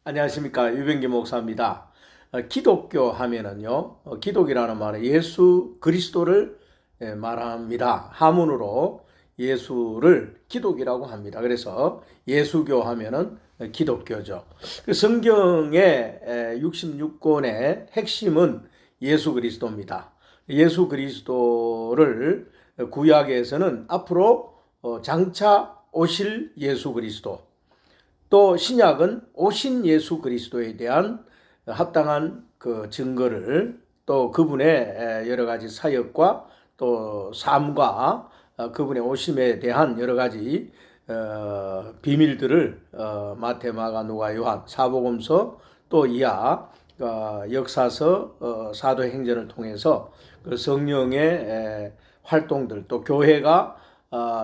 안녕하십니까. 유병기 목사입니다. 기독교 하면은요, 기독이라는 말은 예수 그리스도를 말합니다. 하문으로 예수를 기독이라고 합니다. 그래서 예수교 하면은 기독교죠. 성경의 66권의 핵심은 예수 그리스도입니다. 예수 그리스도를 구약에서는 앞으로 장차 오실 예수 그리스도, 또 신약은 오신 예수 그리스도에 대한 합당한 그 증거를, 또 그분의 여러 가지 사역과 또 삶과 그분의 오심에 대한 여러 가지 비밀들을 마태, 마가, 누가, 요한, 사복음서, 또 이하 역사서, 사도행전을 통해서 그 성령의 활동들, 또 교회가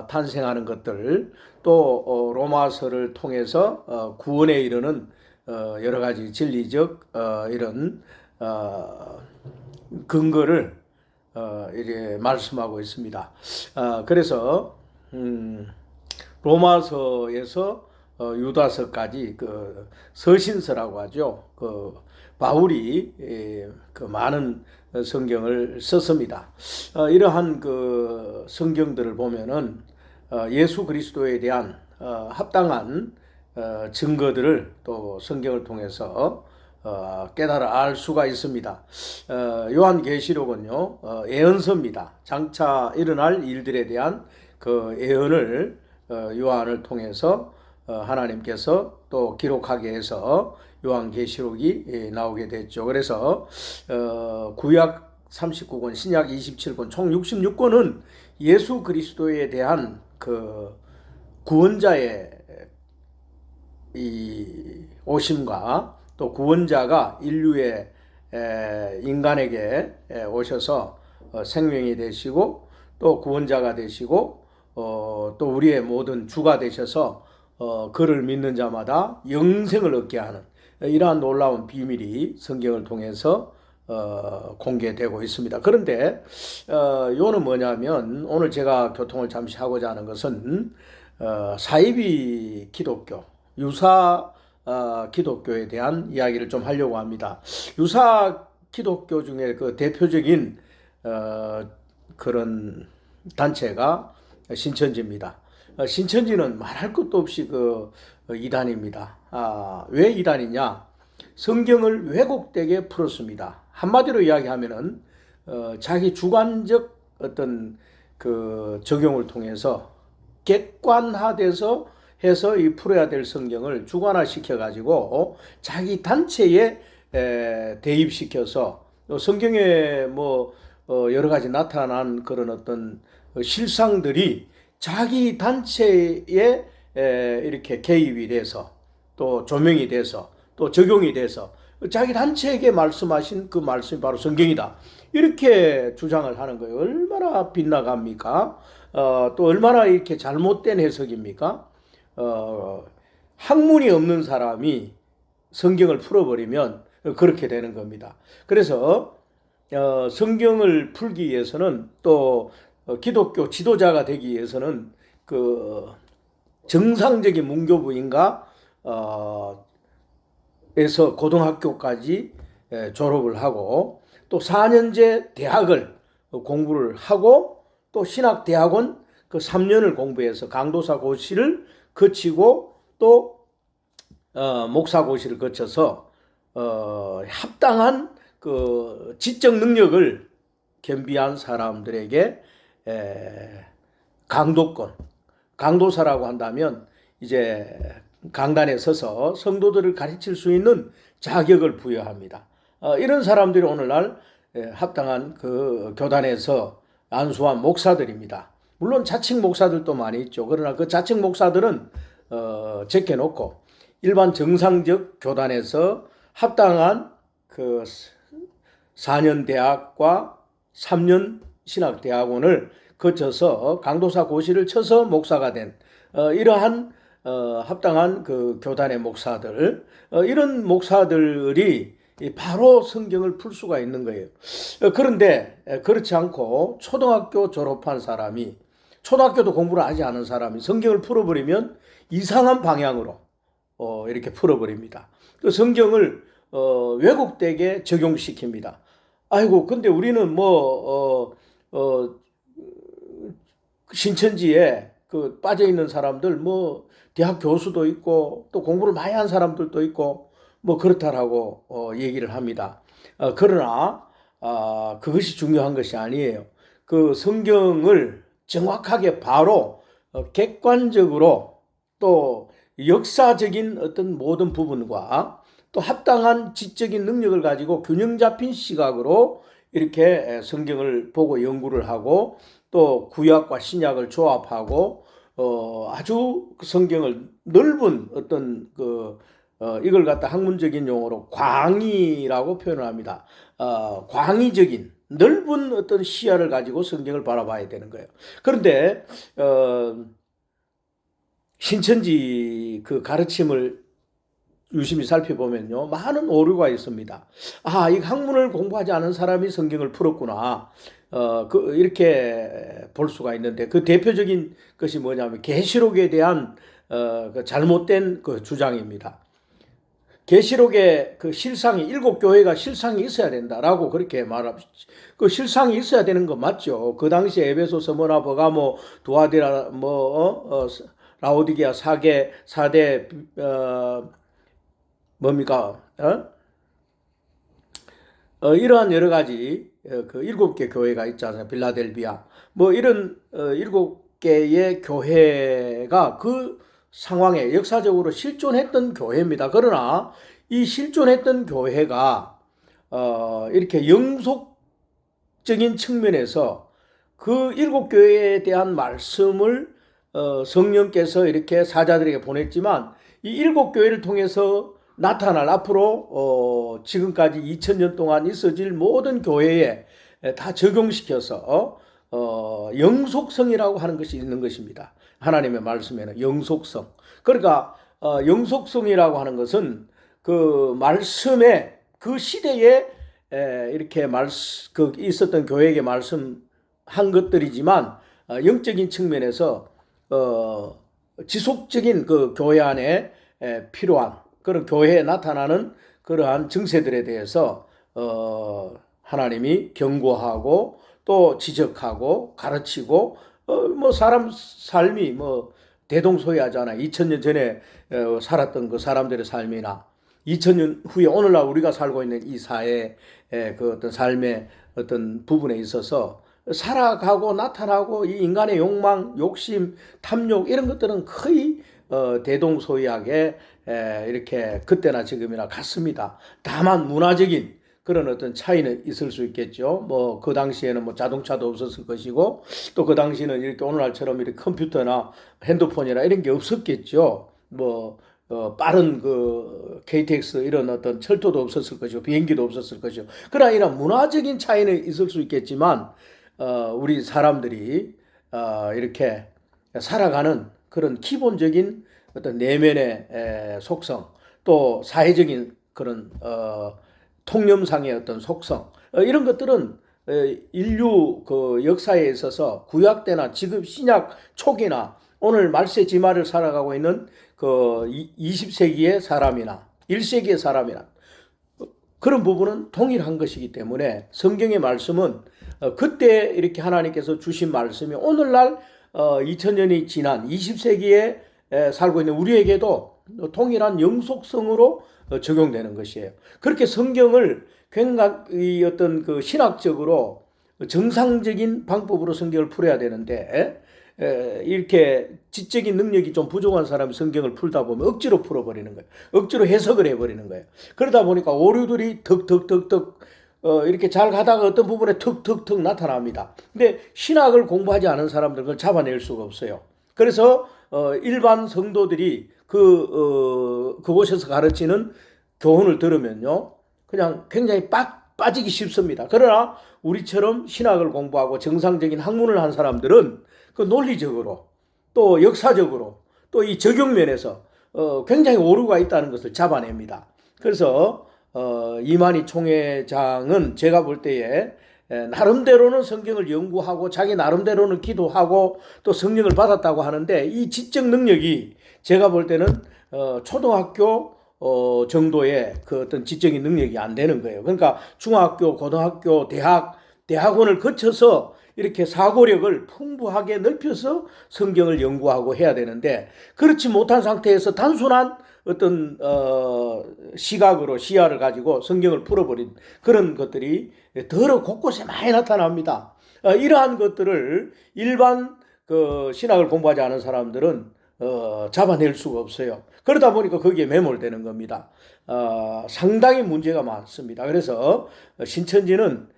탄생하는 것들, 또 로마서를 통해서 구원에 이르는 여러 가지 진리적 이런 근거를 이렇게 말씀하고 있습니다. 그래서 로마서에서 유다서까지 그 서신서라고 하죠. 그 바울이 그 많은 성경을 썼습니다. 이러한 그 성경들을 보면은 예수 그리스도에 대한 합당한 증거들을 또 성경을 통해서 깨달아 알 수가 있습니다. 요한계시록은요, 예언서입니다. 장차 일어날 일들에 대한 그 예언을 요한을 통해서 하나님께서 또 기록하게 해서 요한계시록이 나오게 됐죠. 그래서 구약 39권, 신약 27권, 총 66권은 예수 그리스도에 대한 그 구원자의 이 오심과 또 구원자가 인류의 인간에게 오셔서 생명이 되시고 또 구원자가 되시고 또 우리의 모든 주가 되셔서 그를 믿는 자마다 영생을 얻게 하는 이러한 놀라운 비밀이 성경을 통해서 공개되고 있습니다. 그런데 요는 뭐냐면, 오늘 제가 교통을 잠시 하고자 하는 것은 사이비 기독교, 유사 기독교에 대한 이야기를 좀 하려고 합니다. 유사 기독교 중에 그 대표적인 그런 단체가 신천지입니다. 신천지는 말할 것도 없이 그 이단입니다. 왜 이단이냐? 성경을 왜곡되게 풀었습니다. 한마디로 이야기하면은 자기 주관적 어떤 그 적용을 통해서 객관화돼서 해서 이 풀어야 될 성경을 주관화 시켜가지고 자기 단체에 대입시켜서 성경에 뭐 여러 가지 나타난 그런 어떤 실상들이 자기 단체에 이렇게 개입이 돼서 또 조명이 돼서 또 적용이 돼서 자기 단체에게 말씀하신 그 말씀이 바로 성경이다, 이렇게 주장을 하는 거예요. 얼마나 빗나갑니까? 또 얼마나 이렇게 잘못된 해석입니까? 학문이 없는 사람이 성경을 풀어버리면 그렇게 되는 겁니다. 그래서 성경을 풀기 위해서는, 또 기독교 지도자가 되기 위해서는 그 정상적인 문교부인가 에서 고등학교까지 졸업을 하고 또 4년제 대학을 공부를 하고 또 신학대학원 그 3년을 공부해서 강도사 고시를 거치고 또 목사고시를 거쳐서 합당한 그 지적 능력을 겸비한 사람들에게 강도권, 강도사라고 한다면 이제 강단에 서서 성도들을 가르칠 수 있는 자격을 부여합니다. 이런 사람들이 오늘날 합당한 그 교단에서 안수한 목사들입니다. 물론 자칭 목사들도 많이 있죠. 그러나 그 자칭 목사들은 제껴놓고 일반 정상적 교단에서 합당한 그 4년 대학과 3년 신학대학원을 거쳐서 강도사 고시를 쳐서 목사가 된 이러한 합당한 그 교단의 목사들, 이런 목사들이 바로 성경을 풀 수가 있는 거예요. 그런데 그렇지 않고 초등학교 졸업한 사람이, 초등학교도 공부를 하지 않은 사람이 성경을 풀어버리면 이상한 방향으로 이렇게 풀어버립니다. 그 성경을 왜곡되게 적용시킵니다. 아이고, 근데 우리는 신천지에 그 빠져 있는 사람들, 대학 교수도 있고 또 공부를 많이 한 사람들도 있고 그렇다라고 얘기를 합니다. 그러나 그것이 중요한 것이 아니에요. 그 성경을 정확하게 바로 객관적으로 또 역사적인 어떤 모든 부분과 또 합당한 지적인 능력을 가지고 균형 잡힌 시각으로 이렇게 성경을 보고 연구를 하고 또 구약과 신약을 조합하고 아주 성경을 넓은 어떤 이걸 갖다 학문적인 용어로 광의라고 표현을 합니다. 광의적인 넓은 어떤 시야를 가지고 성경을 바라봐야 되는 거예요. 그런데 신천지 그 가르침을 유심히 살펴보면요, 많은 오류가 있습니다. 이 학문을 공부하지 않은 사람이 성경을 풀었구나. 이렇게 볼 수가 있는데, 그 대표적인 것이 뭐냐면 계시록에 대한 그 잘못된 그 주장입니다. 계시록의 그 실상이, 7교회가 실상이 있어야 된다라고 그렇게 말합니다. 그 실상이 있어야 되는 거 맞죠? 그 당시에 에베소, 스무나, 버가모, 두아디라, 라오디게아, 사대, 뭡니까? 이러한 여러 가지 그 7개 교회가 있잖아요. 빌라델비아. 이런 7개의 교회가 그 상황에 역사적으로 실존했던 교회입니다. 그러나 이 실존했던 교회가 이렇게 영속적인 측면에서 그 7교회에 대한 말씀을 성령께서 이렇게 사자들에게 보냈지만 이 7교회를 통해서 나타날 앞으로 지금까지 2000년 동안 있어질 모든 교회에 다 적용시켜서 영속성이라고 하는 것이 있는 것입니다. 하나님의 말씀에는 영속성. 그러니까 영속성이라고 하는 것은 그 말씀에 그 시대에 이렇게 있었던 교회에게 말씀한 것들이지만 영적인 측면에서 지속적인 그 교회 안에 필요한 그런 교회에 나타나는 그러한 증세들에 대해서 하나님이 경고하고 또 지적하고 가르치고 사람 삶이 대동소이하잖아요. 2000년 전에 살았던 그 사람들의 삶이나 2000년 후에 오늘날 우리가 살고 있는 이 사회의 그 어떤 삶의 어떤 부분에 있어서 살아가고 나타나고 이 인간의 욕망, 욕심, 탐욕 이런 것들은 거의 대동소이하게 이렇게 그때나 지금이나 같습니다. 다만 문화적인 그런 어떤 차이는 있을 수 있겠죠. 그 당시에는 자동차도 없었을 것이고 또 그 당시에는 이렇게 오늘날처럼 이렇게 컴퓨터나 핸드폰이나 이런 게 없었겠죠. 빠른 그 KTX 이런 어떤 철도도 없었을 것이고 비행기도 없었을 것이고. 그러나 이런 문화적인 차이는 있을 수 있겠지만 우리 사람들이 이렇게 살아가는 그런 기본적인 어떤 내면의 속성 또 사회적인 그런 통념상의 어떤 속성 이런 것들은 인류 그 역사에 있어서 구약 때나 지금 신약 초기나 오늘 말세 지말을 살아가고 있는 그 20세기의 사람이나 1세기의 사람이나 그런 부분은 동일한 것이기 때문에 성경의 말씀은 그때 이렇게 하나님께서 주신 말씀이 오늘날 2000년이 지난 20세기에 살고 있는 우리에게도 동일한 영속성으로 적용되는 것이에요. 그렇게 성경을 굉장히 어떤 그 신학적으로 정상적인 방법으로 성경을 풀어야 되는데 이렇게 지적인 능력이 좀 부족한 사람이 성경을 풀다 보면 억지로 풀어버리는 거예요. 억지로 해석을 해버리는 거예요. 그러다 보니까 오류들이 턱턱턱턱 이렇게 잘 가다가 어떤 부분에 턱턱턱 나타납니다. 근데 신학을 공부하지 않은 사람들은 그걸 잡아낼 수가 없어요. 그래서 일반 성도들이 그곳에서 가르치는 교훈을 들으면요, 그냥 굉장히 빠지기 쉽습니다. 그러나 우리처럼 신학을 공부하고 정상적인 학문을 한 사람들은 그 논리적으로 또 역사적으로 또 이 적용면에서 굉장히 오류가 있다는 것을 잡아냅니다. 그래서 이만희 총회장은 제가 볼 때에 나름대로는 성경을 연구하고 자기 나름대로는 기도하고 또 성령을 받았다고 하는데 이 지적 능력이 제가 볼 때는 초등학교 정도의 그 어떤 지적인 능력이 안 되는 거예요. 그러니까 중학교, 고등학교, 대학원을 거쳐서 이렇게 사고력을 풍부하게 넓혀서 성경을 연구하고 해야 되는데, 그렇지 못한 상태에서 단순한 어떤 시각으로 시야를 가지고 성경을 풀어버린 그런 것들이 더러 곳곳에 많이 나타납니다. 이러한 것들을 일반 그 신학을 공부하지 않은 사람들은 잡아낼 수가 없어요. 그러다 보니까 거기에 매몰되는 겁니다. 상당히 문제가 많습니다. 그래서 신천지는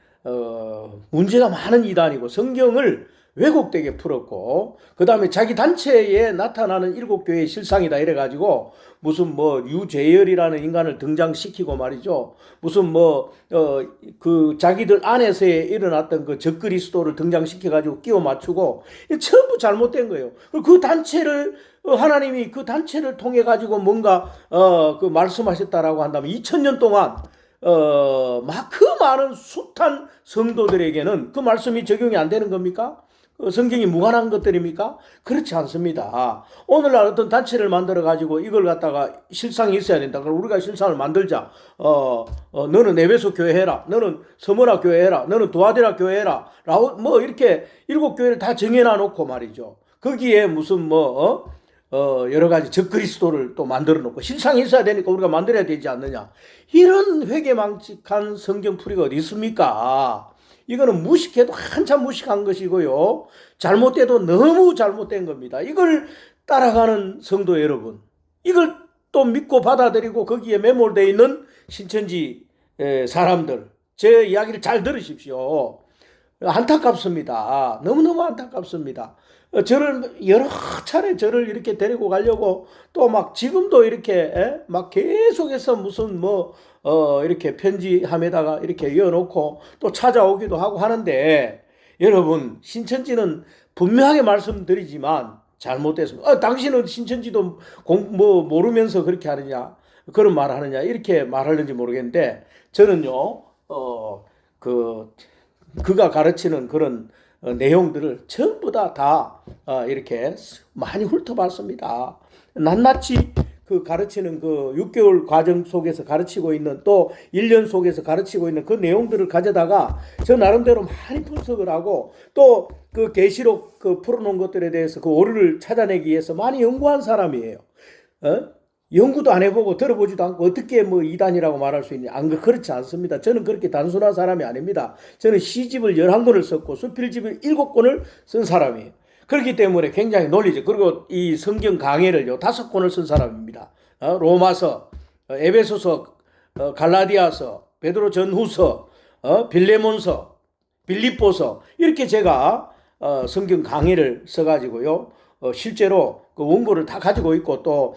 문제가 많은 이단이고 성경을 왜곡되게 풀었고, 그 다음에 자기 단체에 나타나는 일곱 교회의 실상이다 이래가지고 무슨 뭐 유재열이라는 인간을 등장시키고 말이죠. 무슨 그 자기들 안에서의 일어났던 그 적그리스도를 등장시켜가지고 끼워 맞추고, 전부 잘못된 거예요. 그 단체를 하나님이 그 단체를 통해 가지고 뭔가 그 말씀하셨다라고 한다면 2000년 동안 막 그 많은 숱한 성도들에게는 그 말씀이 적용이 안 되는 겁니까? 성경이 무관한 것들입니까? 그렇지 않습니다. 오늘날 어떤 단체를 만들어 가지고 이걸 갖다가 실상이 있어야 된다. 그럼 우리가 실상을 만들자. 너는 에베소 교회 해라. 너는 서머나 교회 해라. 너는 도아디라 교회 해라. 라고 뭐 이렇게 일곱 교회를 다 정해놔 놓고 말이죠. 거기에 무슨 여러 가지 적그리스도를 또 만들어 놓고 실상이 있어야 되니까 우리가 만들어야 되지 않느냐. 이런 회개망측한 성경풀이가 어디 있습니까? 이거는 무식해도 한참 무식한 것이고요. 잘못돼도 너무 잘못된 겁니다. 이걸 따라가는 성도 여러분, 이걸 또 믿고 받아들이고 거기에 매몰되어 있는 신천지 사람들, 제 이야기를 잘 들으십시오. 안타깝습니다. 너무너무 안타깝습니다. 저를 여러 차례 저를 이렇게 데리고 가려고 또 막 지금도 이렇게 막 계속해서 무슨 이렇게 편지함에다가 이렇게 이어놓고 또 찾아오기도 하고 하는데, 여러분 신천지는 분명하게 말씀드리지만 잘못됐습니다. 당신은 신천지도 모르면서 그렇게 하느냐, 그런 말 하느냐 이렇게 말하는지 모르겠는데, 저는요 그가 가르치는 그런 내용들을 전부 다 이렇게 많이 훑어봤습니다. 낱낱이 그 가르치는 그 6개월 과정 속에서 가르치고 있는, 또 1년 속에서 가르치고 있는 그 내용들을 가져다가 저 나름대로 많이 분석을 하고, 또 그 계시록 그 풀어놓은 것들에 대해서 그 오류를 찾아내기 위해서 많이 연구한 사람이에요. 연구도 안 해보고 들어보지도 않고 어떻게 이단이라고 말할 수 있냐? 그렇지 않습니다. 저는 그렇게 단순한 사람이 아닙니다. 저는 시집을 11권을 썼고 수필집을 7권을 쓴 사람이에요. 그렇기 때문에 굉장히 논리적, 그리고 이 성경 강해를요 5권을 쓴 사람입니다. 로마서, 에베소서, 갈라디아서, 베드로 전후서, 빌레몬서, 빌립보서, 이렇게 제가 성경 강해를 써가지고요 실제로 그 원고를 다 가지고 있고, 또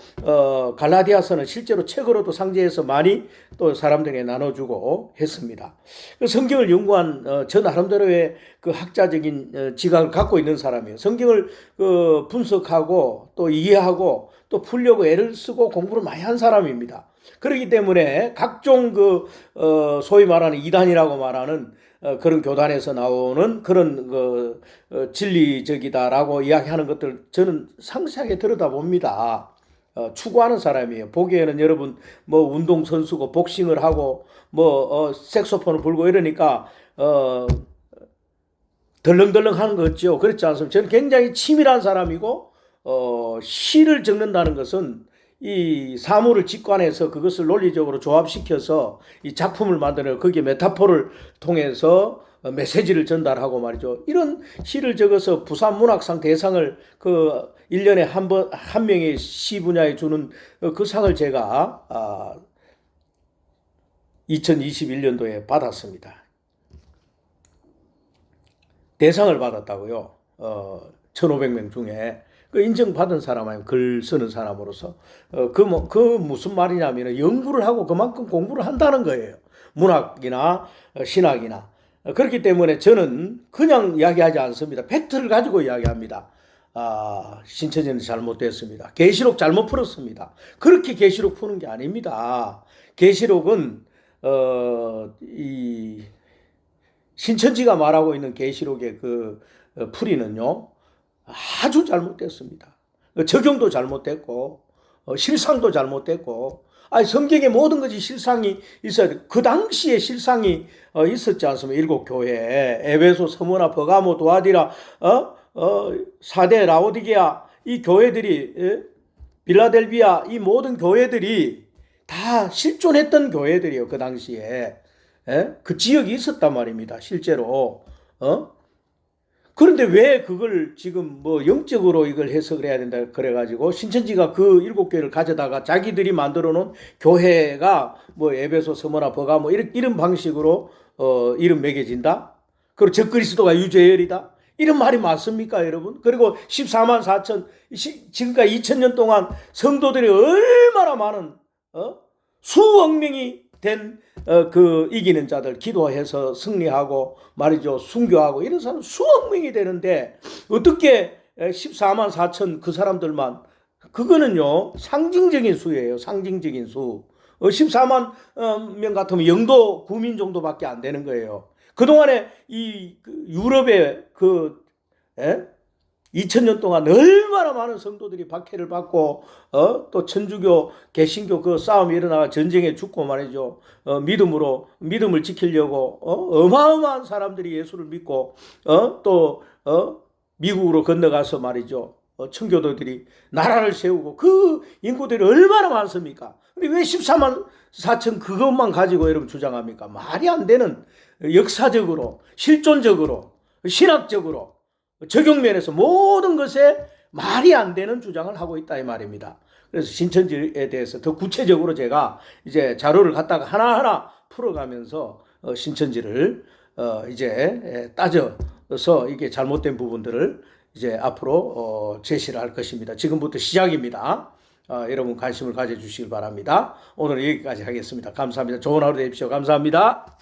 갈라디아서는 실제로 책으로도 상제해서 많이 또 사람들에게 나눠주고 했습니다. 그 성경을 연구한 저 나름대로의 그 학자적인 지각을 갖고 있는 사람이에요. 성경을 분석하고 또 이해하고 또 풀려고 애를 쓰고 공부를 많이 한 사람입니다. 그렇기 때문에 각종 소위 말하는 이단이라고 말하는 그런 교단에서 나오는 그런 진리적이다라고 이야기하는 것들 저는 상세하게 들여다봅니다. 추구하는 사람이에요. 보기에는 여러분 운동선수고 복싱을 하고 색소폰을 불고 이러니까 덜렁덜렁 하는 거 같죠. 그렇지 않습니까? 저는 굉장히 치밀한 사람이고, 시를 적는다는 것은 이 사물을 직관해서 그것을 논리적으로 조합시켜서 이 작품을 만들어 거기에 메타포를 통해서 메시지를 전달하고 말이죠. 이런 시를 적어서 부산문학상 대상을 1년에 한 명의 시 분야에 주는 그 상을 제가 2021년도에 받았습니다. 대상을 받았다고요. 1,500명 중에. 인정받은 사람 아니면 글 쓰는 사람으로서 무슨 말이냐면 연구를 하고 그만큼 공부를 한다는 거예요. 문학이나 신학이나. 그렇기 때문에 저는 그냥 이야기하지 않습니다. 팩트를 가지고 이야기합니다. 신천지는 잘못됐습니다. 계시록 잘못 풀었습니다. 그렇게 계시록 푸는 게 아닙니다. 계시록은 이 신천지가 말하고 있는 계시록의 그 풀이는요 아주 잘못됐습니다. 적용도 잘못됐고 실상도 잘못됐고 아니 성경의 모든 것이 실상이 있어야 돼. 그 당시에 실상이 있었지 않습니까? 일곱 교회 에베소, 스무나, 버가모, 도아디라, 사대, 라오디게아 이 교회들이 빌라델비아 이 모든 교회들이 다 실존했던 교회들이에요. 그 당시에 그 지역이 있었단 말입니다. 실제로 그런데 왜 그걸 지금 뭐 영적으로 이걸 해석을 해야 된다 그래가지고 신천지가 그 일곱 교회를 가져다가 자기들이 만들어 놓은 교회가 뭐 에베소, 스무나, 버가모 이런 방식으로 이름 매겨진다. 그리고 적그리스도가 유죄열이다. 이런 말이 맞습니까, 여러분? 그리고 14만 4천 지금까지 2000년 동안 성도들이 얼마나 많은 수억 명이 된 그 이기는 자들 기도해서 승리하고 말이죠 순교하고 이런 사람 수억 명이 되는데 어떻게 14만 4천 그 사람들만 그거는요 상징적인 수예요. 상징적인 수. 14만 명 같으면 영도 구민 정도밖에 안 되는 거예요. 그동안에 이 유럽의 2000년 동안 얼마나 많은 성도들이 박해를 받고 또 천주교, 개신교 그 싸움이 일어나가 전쟁에 죽고 말이죠. 믿음을 지키려고 어마어마한 사람들이 예수를 믿고 또 미국으로 건너가서 말이죠. 청교도들이 나라를 세우고 그 인구들이 얼마나 많습니까? 근데 왜 14만 4천 그것만 가지고 여러분 주장합니까? 말이 안 되는 역사적으로, 실존적으로, 신학적으로 적용면에서 모든 것에 말이 안 되는 주장을 하고 있다 이 말입니다. 그래서 신천지에 대해서 더 구체적으로 제가 이제 자료를 갖다가 하나하나 풀어가면서 신천지를 이제 따져서 이게 잘못된 부분들을 이제 앞으로 제시를 할 것입니다. 지금부터 시작입니다. 여러분 관심을 가져주시길 바랍니다. 오늘 여기까지 하겠습니다. 감사합니다. 좋은 하루 되십시오. 감사합니다.